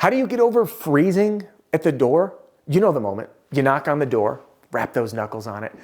How do you get over freezing at the door? You know the moment. You knock on the door, wrap those knuckles on it.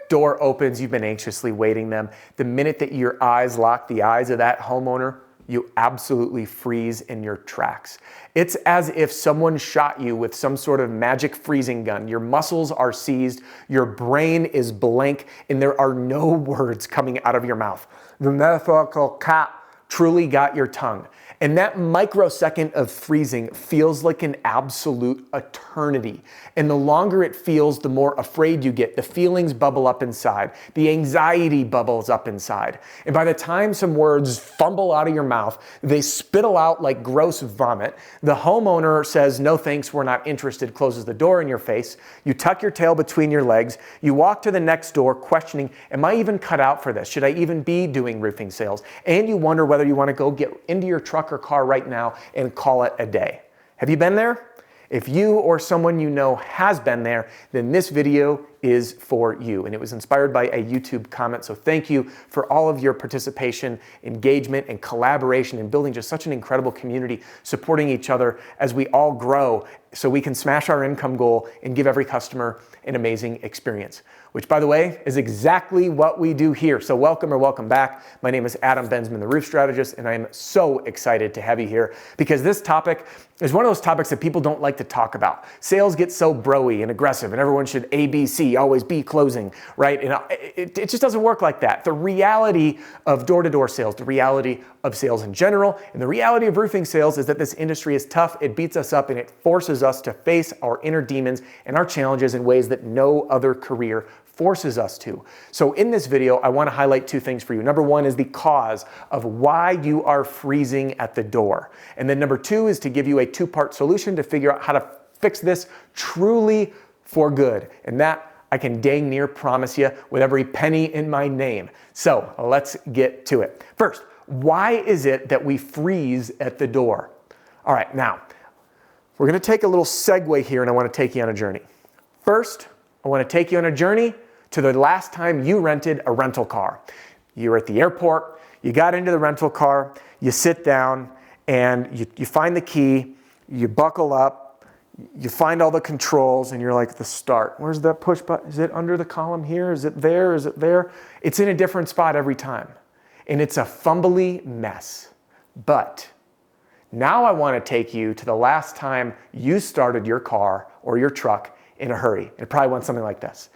Door opens, you've been anxiously waiting them. The minute that your eyes lock the eyes of that homeowner, you absolutely freeze in your tracks. It's as if someone shot you with some sort of magic freezing gun. Your muscles are seized, your brain is blank, and there are no words coming out of your mouth. The metaphorical cat truly got your tongue. And that microsecond of freezing feels like an absolute eternity. And the longer it feels, the more afraid you get. The feelings bubble up inside. The anxiety bubbles up inside. And by the time some words fumble out of your mouth, they spittle out like gross vomit. The homeowner says, "No thanks, we're not interested," closes the door in your face. You tuck your tail between your legs. You walk to the next door questioning, am I even cut out for this? Should I even be doing roofing sales? And you wonder whether you want to go get into your truck or car right now and call it a day. Have you been there? If you or someone you know has been there, then this video is for you. And it was inspired by a YouTube comment. So thank you for all of your participation, engagement, and collaboration in building just such an incredible community, supporting each other as we all grow so we can smash our income goal and give every customer an amazing experience, which, by the way, is exactly what we do here. So welcome or welcome back. My name is Adam Bensman, the Roof Strategist, and I am so excited to have you here because this topic is one of those topics that people don't like to talk about. Sales get so broy and aggressive, and everyone should ABC, always be closing, right? And it just doesn't work like that. The reality of door-to-door sales, the reality of sales in general, and the reality of roofing sales is that this industry is tough, it beats us up, and it forces us to face our inner demons and our challenges in ways that no other career forces us to. So in this video, I want to highlight two things for you. Number one is the cause of why you are freezing at the door. And then number two is to give you a two-part solution to figure out how to fix this truly for good. And that I can dang near promise you with every penny in my name. So let's get to it. First, why is it that we freeze at the door? All right, now, we're going to take a little segue here and I want to take you on a journey. First, I want to take you on a journey to the last time you rented a rental car. You were at the airport, you got into the rental car, you sit down and you find the key, you buckle up, you find all the controls and you're like, the start. Where's that push button? Is it under the column here? Is it there? Is it there? It's in a different spot every time. And it's a fumbly mess. But now I want to take you to the last time you started your car or your truck in a hurry. It probably went something like this.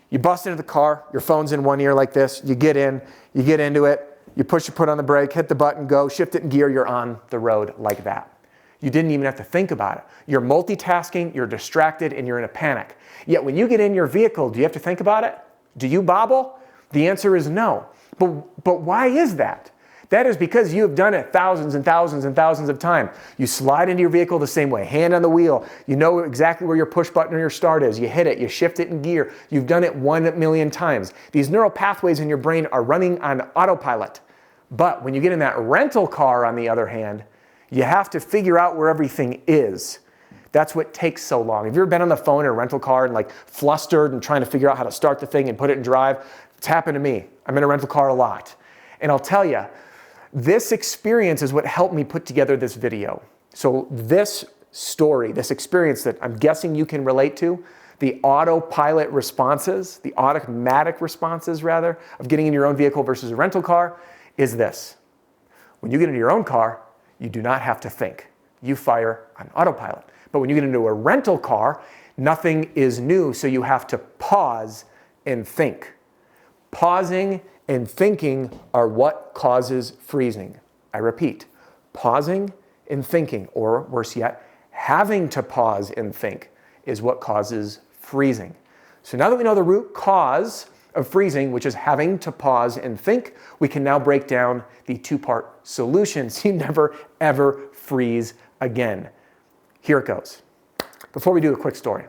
You bust into the car, your phone's in one ear like this, you get in, you get into it, you push, you put on the brake, hit the button, go, shift it in gear, you're on the road like that. You didn't even have to think about it. You're multitasking, you're distracted, and you're in a panic. Yet when you get in your vehicle, do you have to think about it? Do you bobble? The answer is no. But why is that? That is because you have done it thousands and thousands and thousands of times. You slide into your vehicle the same way, hand on the wheel. You know exactly where your push button or your start is. You hit it, you shift it in gear. You've done it 1,000,000 times. These neural pathways in your brain are running on autopilot. But when you get in that rental car, on the other hand, you have to figure out where everything is. That's what takes so long. Have you ever been on the phone in a rental car and like flustered and trying to figure out how to start the thing and put it in drive? It's happened to me. I'm in a rental car a lot. And I'll tell you, this experience is what helped me put together this video. So this story, this experience that I'm guessing you can relate to, the autopilot responses, the automatic responses rather, of getting in your own vehicle versus a rental car, is this. When you get into your own car, you do not have to think. You fire on autopilot. But when you get into a rental car, nothing is new, so you have to pause and think. Pausing and thinking are what causes freezing. I repeat, pausing and thinking, or worse yet, having to pause and think is what causes freezing. So now that we know the root cause of freezing, which is having to pause and think, we can now break down the two-part solution so you never, ever freeze again. Here it goes. Before we do a quick story.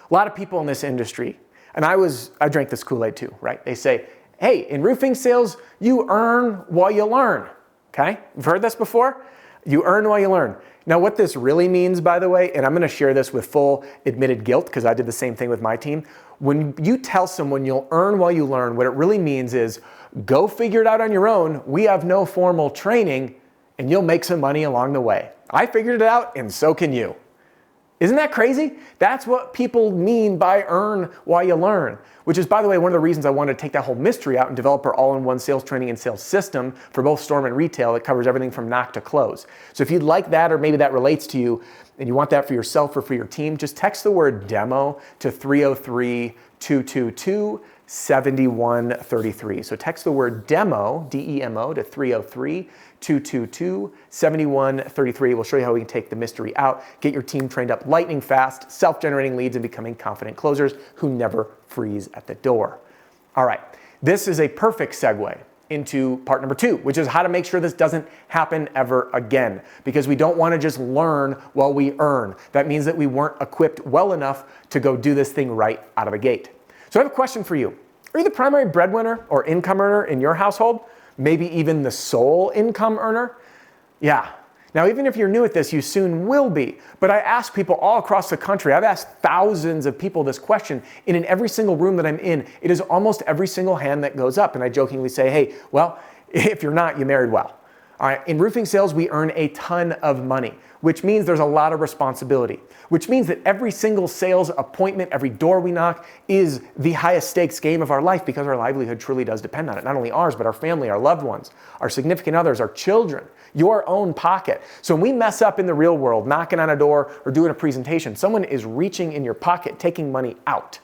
A lot of people in this industry, and I drank this Kool-Aid too, right? They say, hey, in roofing sales, you earn while you learn, okay? You've heard this before? You earn while you learn. Now what this really means, by the way, and I'm gonna share this with full admitted guilt because I did the same thing with my team. When you tell someone you'll earn while you learn, what it really means is go figure it out on your own. We have no formal training and you'll make some money along the way. I figured it out, and so can you. Isn't that crazy? That's what people mean by earn while you learn, which is, by the way, one of the reasons I wanted to take that whole mystery out and develop our all-in-one sales training and sales system for both Storm and retail that covers everything from knock to close. So if you'd like that, or maybe that relates to you and you want that for yourself or for your team, just text the word demo to 303-222-7133. So text the word demo, D-E-M-O, to 303-222-7133. We'll show you how we can take the mystery out, get your team trained up lightning fast, self-generating leads, and becoming confident closers who never freeze at the door. All right, this is a perfect segue into part number 2, which is how to make sure this doesn't happen ever again, because we don't want to just learn while we earn. That means that we weren't equipped well enough to go do this thing right out of the gate. So I have a question for you. Are you the primary breadwinner or income earner in your household? Maybe even the sole income earner? Yeah. Now, even if you're new at this, you soon will be. But I ask people all across the country, I've asked thousands of people this question, and in every single room that I'm in, it is almost every single hand that goes up. And I jokingly say, hey, well, if you're not, you married well. All right, in roofing sales, we earn a ton of money, which means there's a lot of responsibility, which means that every single sales appointment, every door we knock is the highest stakes game of our life, because our livelihood truly does depend on it. Not only ours, but our family, our loved ones, our significant others, our children, your own pocket. So when we mess up in the real world, knocking on a door or doing a presentation, someone is reaching in your pocket, taking money out,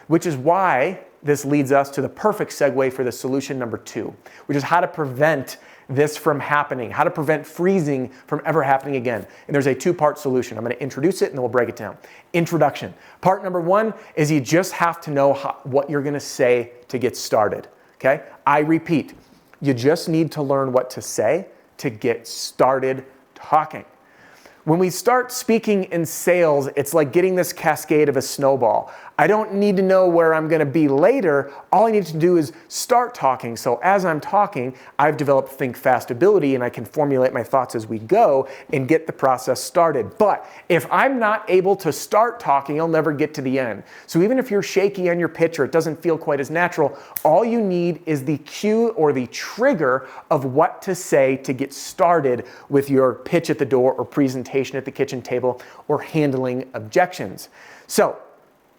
which is why this leads us to the perfect segue for the solution number 2, which is how to prevent this from happening, how to prevent freezing from ever happening again. And there's a 2-part solution. I'm going to introduce it and then we'll break it down. Introduction. Part number 1 is you just have to know what you're going to say to get started. Okay? I repeat, you just need to learn what to say to get started talking. When we start speaking in sales, it's like getting this cascade of a snowball. I don't need to know where I'm going to be later. All I need to do is start talking. So as I'm talking, I've developed think fast ability, and I can formulate my thoughts as we go and get the process started. But if I'm not able to start talking, I'll never get to the end. So even if you're shaky on your pitch or it doesn't feel quite as natural, all you need is the cue or the trigger of what to say to get started with your pitch at the door or presentation at the kitchen table or handling objections. So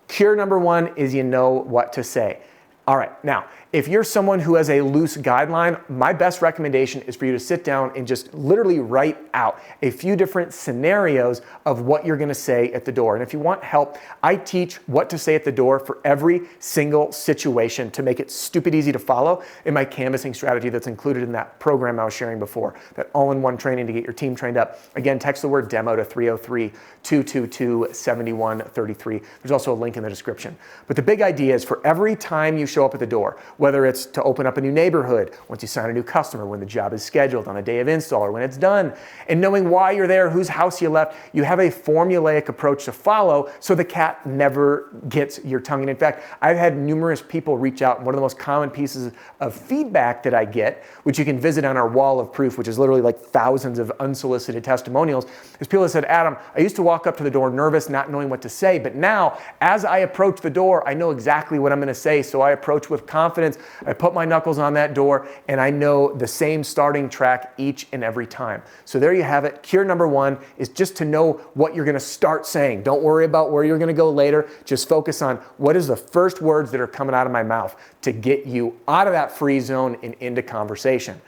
cure number 1 is you know what to say. All right, now, if you're someone who has a loose guideline, my best recommendation is for you to sit down and just literally write out a few different scenarios of what you're gonna say at the door. And if you want help, I teach what to say at the door for every single situation to make it stupid easy to follow in my canvassing strategy that's included in that program I was sharing before, that all-in-one training to get your team trained up. Again, text the word demo to 303-222-7133. There's also a link in the description. But the big idea is for every time you show up at the door, whether it's to open up a new neighborhood, once you sign a new customer, when the job is scheduled, on the day of install, or when it's done, and knowing why you're there, whose house you left, you have a formulaic approach to follow so the cat never gets your tongue. And in fact, I've had numerous people reach out, and one of the most common pieces of feedback that I get, which you can visit on our wall of proof, which is literally like thousands of unsolicited testimonials, is people that said, Adam, I used to walk up to the door nervous, not knowing what to say, but now as I approach the door, I know exactly what I'm going to say, so I approach with confidence. I put my knuckles on that door, and I know the same starting track each and every time. So there you have it. Cure number 1 is just to know what you're going to start saying. Don't worry about where you're going to go later. Just focus on what is the first words that are coming out of my mouth to get you out of that freeze zone and into conversation.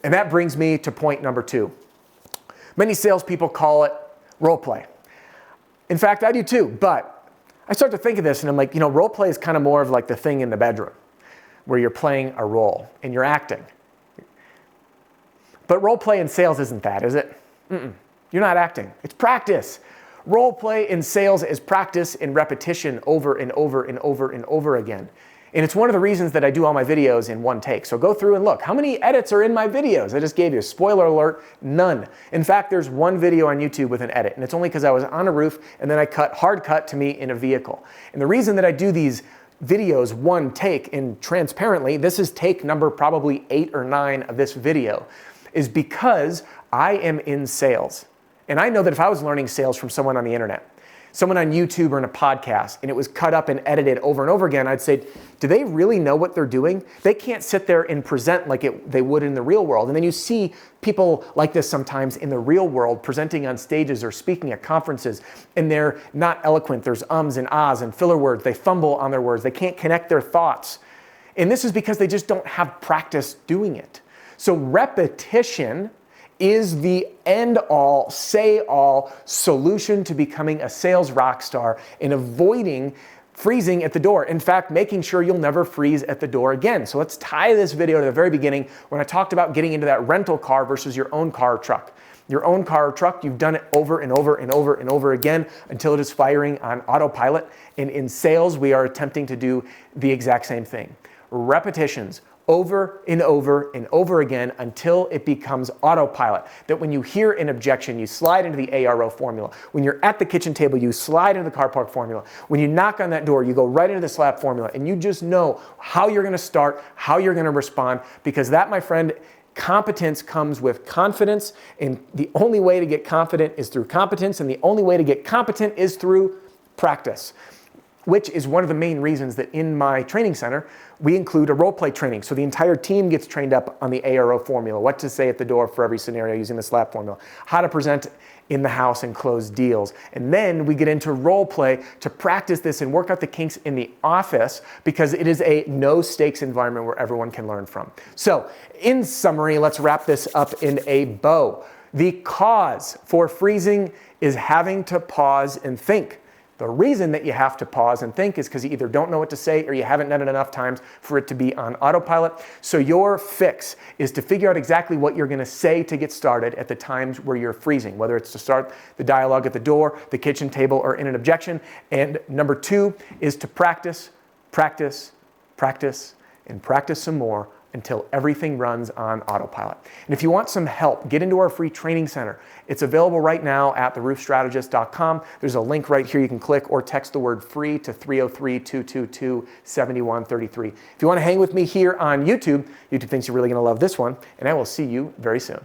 And that brings me to point number 2. Many salespeople call it role play. In fact, I do too, but I start to think of this and I'm like, role play is kind of more of like the thing in the bedroom where you're playing a role and you're acting. But role play in sales isn't that, is it? You're not acting. It's practice. Role play in sales is practice in repetition over and over and over and over again. And it's one of the reasons that I do all my videos in one take. So go through and look. How many edits are in my videos? I just gave you a spoiler alert, none. In fact, there's one video on YouTube with an edit, and it's only because I was on a roof and then I hard cut to me in a vehicle. And the reason that I do these videos one take, and transparently, this is take number probably 8 or 9 of this video, is because I am in sales. And I know that if I was learning sales from someone on the internet, someone on YouTube or in a podcast, and it was cut up and edited over and over again, I'd say, do they really know what they're doing? They can't sit there and present like they would in the real world. And then you see people like this sometimes in the real world presenting on stages or speaking at conferences, and they're not eloquent. There's ums and ahs and filler words. They fumble on their words. They can't connect their thoughts. And this is because they just don't have practice doing it. So repetition is the end-all, say-all solution to becoming a sales rock star and avoiding freezing at the door. In fact, making sure you'll never freeze at the door again. So let's tie this video to the very beginning when I talked about getting into that rental car versus your own car or truck. Your own car or truck, you've done it over and over and over and over again until it is firing on autopilot. And in sales, we are attempting to do the exact same thing. Repetitions, over and over and over again until it becomes autopilot. That when you hear an objection, you slide into the ARO formula. When you're at the kitchen table, you slide into the car park formula. When you knock on that door, you go right into the slap formula, and you just know how you're going to start, how you're going to respond, because that, my friend, competence comes with confidence, and the only way to get confident is through competence, and the only way to get competent is through practice, which is one of the main reasons that in my training center, we include a role play training. So the entire team gets trained up on the ARO formula, what to say at the door for every scenario using the SLAP formula, how to present in the house and close deals. And then we get into role play to practice this and work out the kinks in the office, because it is a no stakes environment where everyone can learn from. So in summary, let's wrap this up in a bow. The cause for freezing is having to pause and think. The reason that you have to pause and think is because you either don't know what to say or you haven't done it enough times for it to be on autopilot. So your fix is to figure out exactly what you're going to say to get started at the times where you're freezing, whether it's to start the dialogue at the door, the kitchen table, or in an objection. And number 2 is to practice, practice, practice, and practice some more until everything runs on autopilot. And if you want some help, get into our free training center. It's available right now at theroofstrategist.com. There's a link right here you can click or text the word free to 303-222-7133. If you want to hang with me here on YouTube, YouTube thinks you're really going to love this one, and I will see you very soon.